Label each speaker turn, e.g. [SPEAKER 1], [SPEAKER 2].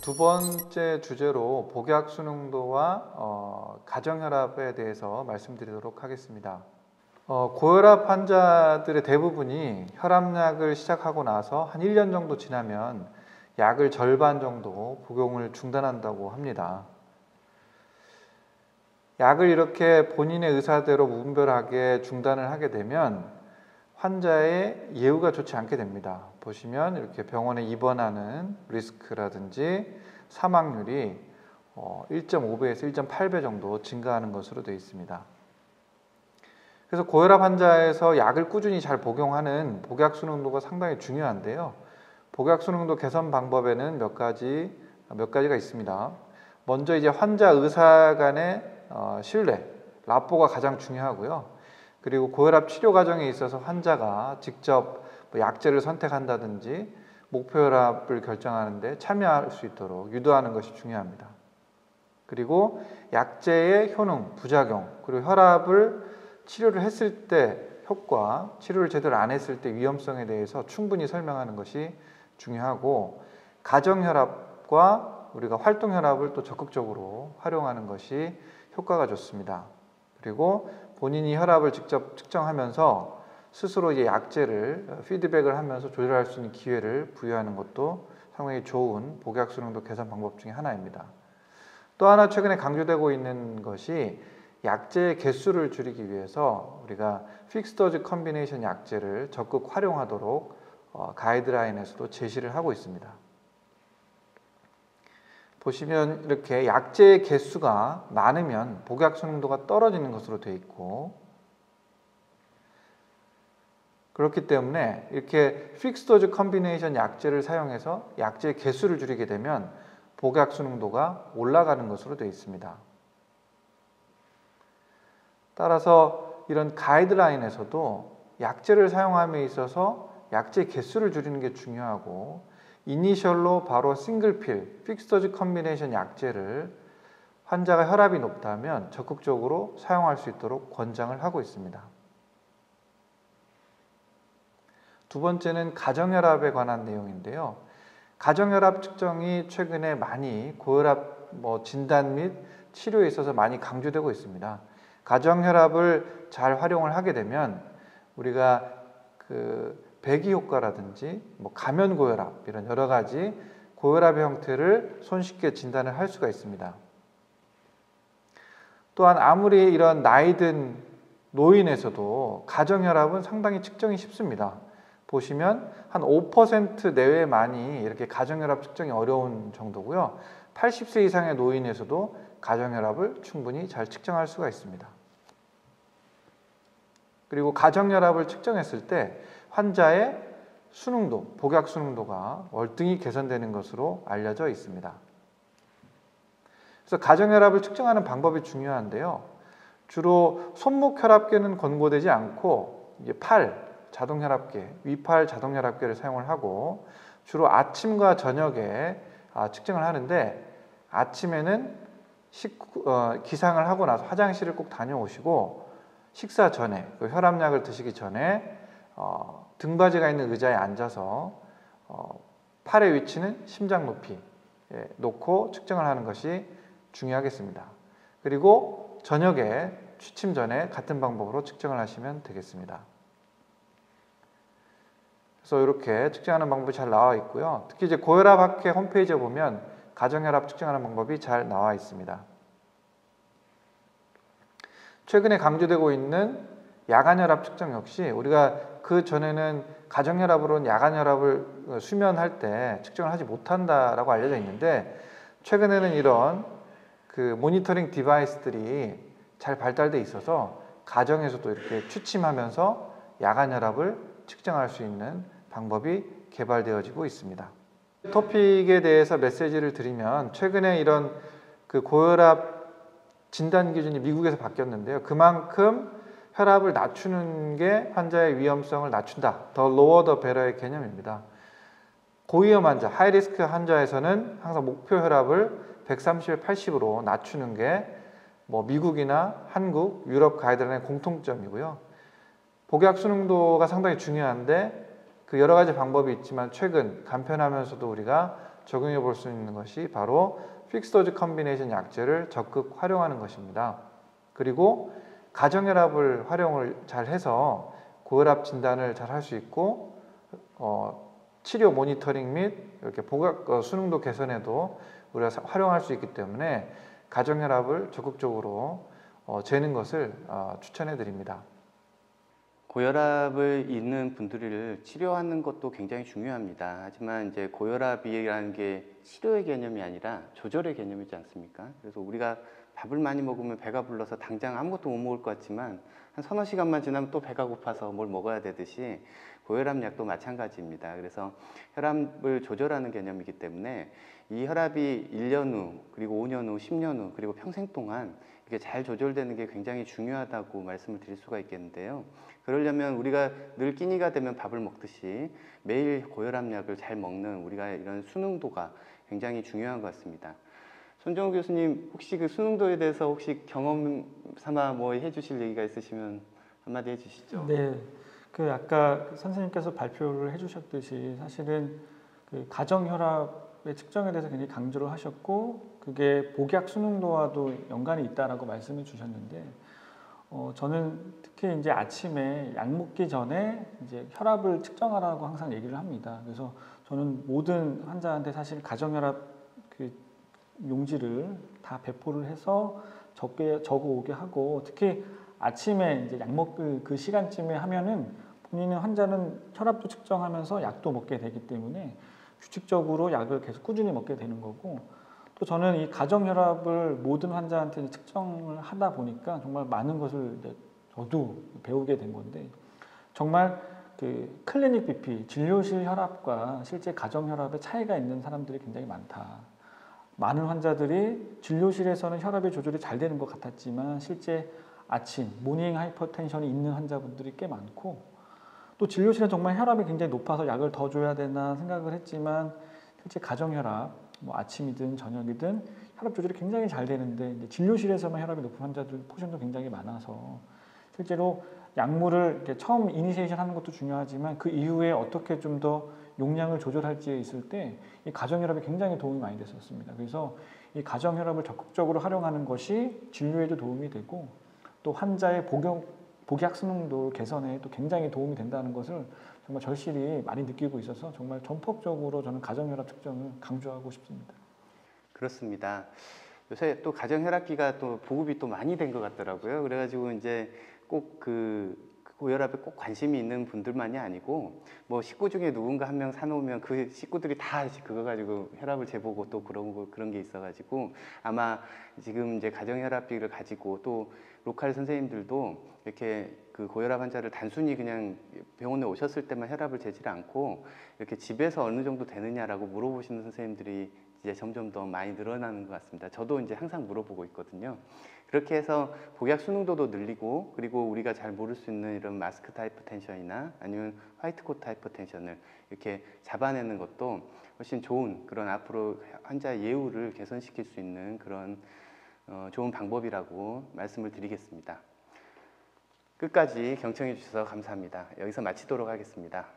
[SPEAKER 1] 두 번째 주제로 복약 순응도와 가정혈압에 대해서 말씀드리도록 하겠습니다. 고혈압 환자들의 대부분이 혈압약을 시작하고 나서 한 1년 정도 지나면 약을 절반 정도 복용을 중단한다고 합니다. 약을 이렇게 본인의 의사대로 무분별하게 중단을 하게 되면 환자의 예후가 좋지 않게 됩니다. 보시면 이렇게 병원에 입원하는 리스크라든지 사망률이 1.5배에서 1.8배 정도 증가하는 것으로 되어 있습니다. 그래서 고혈압 환자에서 약을 꾸준히 잘 복용하는 복약 순응도가 상당히 중요한데요. 복약 순응도 개선 방법에는 몇 가지가 있습니다. 먼저 이제 환자 의사 간의 신뢰, 라포가 가장 중요하고요. 그리고 고혈압 치료 과정에 있어서 환자가 직접 약제를 선택한다든지 목표 혈압을 결정하는데 참여할 수 있도록 유도하는 것이 중요합니다. 그리고 약제의 효능, 부작용, 그리고 치료를 했을 때 효과, 치료를 제대로 안 했을 때 위험성에 대해서 충분히 설명하는 것이 중요하고, 가정혈압과 우리가 활동혈압을 또 적극적으로 활용하는 것이 효과가 좋습니다. 그리고 본인이 혈압을 직접 측정하면서 스스로 이제 약제를 피드백을 하면서 조절할 수 있는 기회를 부여하는 것도 상당히 좋은 복약 순응도 개선 방법 중에 하나입니다. 또 하나 최근에 강조되고 있는 것이 약제의 개수를 줄이기 위해서 우리가 픽스 도즈 컨비네이션 약제를 적극 활용하도록 가이드라인에서도 제시를 하고 있습니다. 보시면 이렇게 약제의 개수가 많으면 복약 순응도가 떨어지는 것으로 되어 있고, 그렇기 때문에 이렇게 픽스 도즈 컨비네이션 약제를 사용해서 약제의 개수를 줄이게 되면 복약 순응도가 올라가는 것으로 되어 있습니다. 따라서 이런 가이드라인에서도 약제를 사용함에 있어서 약제 개수를 줄이는 게 중요하고, 이니셜로 바로 싱글필, 픽스 도즈 컨비네이션 약제를 환자가 혈압이 높다면 적극적으로 사용할 수 있도록 권장을 하고 있습니다. 두 번째는 가정혈압에 관한 내용인데요. 가정혈압 측정이 최근에 많이 고혈압 진단 및 치료에 있어서 많이 강조되고 있습니다. 가정혈압을 잘 활용을 하게 되면 우리가 배기 효과라든지 가면고혈압, 이런 여러 가지 고혈압의 형태를 손쉽게 진단을 할 수가 있습니다. 또한 아무리 이런 나이든 노인에서도 가정혈압은 상당히 측정이 쉽습니다. 보시면 한 5% 내외만이 이렇게 가정혈압 측정이 어려운 정도고요. 80세 이상의 노인에서도 가정혈압을 충분히 잘 측정할 수가 있습니다. 그리고 가정혈압을 측정했을 때 환자의 순응도, 복약 순응도가 월등히 개선되는 것으로 알려져 있습니다. 그래서 가정혈압을 측정하는 방법이 중요한데요. 주로 손목 혈압계는 권고되지 않고 팔 자동혈압계, 위팔 자동혈압계를 사용을 하고, 주로 아침과 저녁에 측정을 하는데, 아침에는 기상을 하고 나서 화장실을 꼭 다녀오시고 식사 전에, 혈압약을 드시기 전에 등받이가 있는 의자에 앉아서 팔의 위치는 심장 높이에 놓고 측정을 하는 것이 중요하겠습니다. 그리고 저녁에 취침 전에 같은 방법으로 측정을 하시면 되겠습니다. 그래서 이렇게 측정하는 방법이 잘 나와 있고요. 특히 이제 고혈압학회 홈페이지에 보면 가정혈압 측정하는 방법이 잘 나와 있습니다. 최근에 강조되고 있는 야간혈압 측정 역시 우리가 그 전에는 가정혈압으로는 야간혈압을 수면할 때 측정을 하지 못한다라고 알려져 있는데, 최근에는 이런 모니터링 디바이스들이 잘 발달돼 있어서 가정에서도 이렇게 취침하면서 야간혈압을 측정할 수 있는 방법이 개발되어지고 있습니다. 토픽에 대해서 메시지를 드리면, 최근에 이런 고혈압 진단 기준이 미국에서 바뀌었는데요. 그만큼 혈압을 낮추는 게 환자의 위험성을 낮춘다. 더 lower the better의 개념입니다. 고위험 환자, 하이리스크 환자에서는 항상 목표 혈압을 130에 80으로 낮추는 게 미국이나 한국, 유럽 가이드라인의 공통점이고요. 복약 순응도가 상당히 중요한데 여러 가지 방법이 있지만 최근 간편하면서도 우리가 적용해 볼 수 있는 것이 바로 픽스도즈 컨비네이션 약제를 적극 활용하는 것입니다. 그리고 가정혈압을 활용을 잘 해서 고혈압 진단을 잘 할 수 있고 치료 모니터링 및 이렇게 수능도 개선에도 우리가 활용할 수 있기 때문에 가정혈압을 적극적으로 재는 것을 추천해 드립니다.
[SPEAKER 2] 고혈압을 있는 분들을 치료하는 것도 굉장히 중요합니다. 하지만 이제 고혈압이라는 게 치료의 개념이 아니라 조절의 개념이지 않습니까? 그래서 우리가 밥을 많이 먹으면 배가 불러서 당장 아무것도 못 먹을 것 같지만 한 서너 시간만 지나면 또 배가 고파서 뭘 먹어야 되듯이 고혈압 약도 마찬가지입니다. 그래서 혈압을 조절하는 개념이기 때문에 이 혈압이 1년 후, 그리고 5년 후, 10년 후, 그리고 평생 동안 이게 잘 조절되는 게 굉장히 중요하다고 말씀을 드릴 수가 있겠는데요. 그러려면 우리가 늘 끼니가 되면 밥을 먹듯이 매일 고혈압약을 잘 먹는 우리가 이런 수능도가 굉장히 중요한 것 같습니다. 손정우 교수님, 혹시 그 수능도에 대해서 혹시 경험 삼아 뭐 해주실 얘기가 있으시면 한마디 해주시죠.
[SPEAKER 3] 네, 그 아까 선생님께서 발표를 해주셨듯이 사실은 그 가정혈압의 측정에 대해서 굉장히 강조를 하셨고 그게 복약 수능도와도 연관이 있다라고 말씀을 주셨는데 저는 특히 이제 아침에 약 먹기 전에 이제 혈압을 측정하라고 항상 얘기를 합니다. 그래서 저는 모든 환자한테 사실 가정혈압 그 용지를 다 배포를 해서 적어 오게 하고 특히 아침에 이제 약 먹을 그 시간쯤에 하면은 본인은 환자는 혈압도 측정하면서 약도 먹게 되기 때문에 규칙적으로 약을 계속 꾸준히 먹게 되는 거고 또 저는 이 가정혈압을 모든 환자한테 측정을 하다 보니까 정말 많은 것을 이제 저도 배우게 된 건데 정말 그 클리닉 BP, 진료실 혈압과 실제 가정혈압의 차이가 있는 사람들이 굉장히 많다. 많은 환자들이 진료실에서는 혈압의 조절이 잘 되는 것 같았지만 실제 아침, 모닝 하이퍼텐션이 있는 환자분들이 꽤 많고 또 진료실은 정말 혈압이 굉장히 높아서 약을 더 줘야 되나 생각을 했지만 실제 가정혈압, 뭐 아침이든 저녁이든 혈압 조절이 굉장히 잘 되는데 이제 진료실에서만 혈압이 높은 환자들 포션도 굉장히 많아서 실제로 약물을 이렇게 처음 이니시에이션 하는 것도 중요하지만 그 이후에 어떻게 좀 더 용량을 조절할지에 있을 때 이 가정혈압이 굉장히 도움이 많이 됐었습니다. 그래서 이 가정혈압을 적극적으로 활용하는 것이 진료에도 도움이 되고 또 환자의 복약 수능도 개선에 또 굉장히 도움이 된다는 것을 정말 절실히 많이 느끼고 있어서 정말 전폭적으로 저는 가정혈압 측정을 강조하고 싶습니다.
[SPEAKER 2] 그렇습니다. 요새 또 가정혈압기가 또 보급이 또 많이 된 것 같더라고요. 그래가지고 이제 꼭 그 고혈압에 꼭 관심이 있는 분들만이 아니고 뭐 식구 중에 누군가 한 명 사놓으면 그 식구들이 다 그거 가지고 혈압을 재보고 또 그런 게 있어가지고 아마 지금 이제 가정혈압비를 가지고 또 로컬 선생님들도 이렇게 그 고혈압 환자를 단순히 그냥 병원에 오셨을 때만 혈압을 재지를 않고 이렇게 집에서 어느 정도 되느냐라고 물어보시는 선생님들이 이제 점점 더 많이 늘어나는 것 같습니다. 저도 이제 항상 물어보고 있거든요. 그렇게 해서 복약 수능도도 늘리고 그리고 우리가 잘 모를 수 있는 이런 마스크트 하이퍼텐션이나 아니면 화이트 코트 하이퍼텐션을 이렇게 잡아내는 것도 훨씬 좋은 그런 앞으로 환자 예후를 개선시킬 수 있는 그런 좋은 방법이라고 말씀을 드리겠습니다. 끝까지 경청해 주셔서 감사합니다. 여기서 마치도록 하겠습니다.